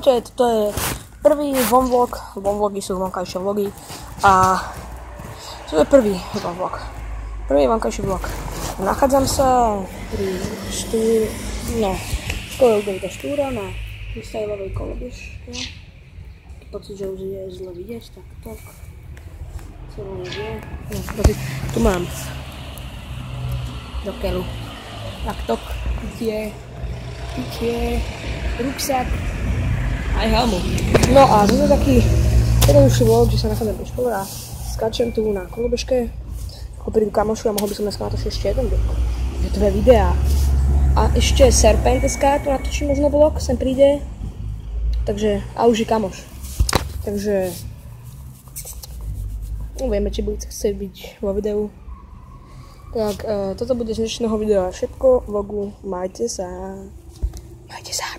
Čaute, toto je prvý vonvlog, vonvlogy sú vonkajšie vlogy a to je prvý vonvlog, prvý vonkajší vlog. Nachádzam sa pri skoro už je to štúra na freestylovej kolobežke. Pocit, že už je zle vidieť, tak celé je. No, tu mám do keľu takto, pitie, ruksak aj helmu. No a toto je taký jednoduchší vlog, že sa nachádzam pri škole a skáčem tu na kolobežke, ako prídu kamošu a mohol by som dneska natočiť ešte jeden vlog. Je to 2 videá. A ešte Serpenteska tu natočím možno vlog, sem príde. Takže, a už je kamoš. Takže, uvieme, či bude chcieť byť vo videu. Tak, toto bude z dnešného videa všetko. Vlogu, majte sa. Majte sa.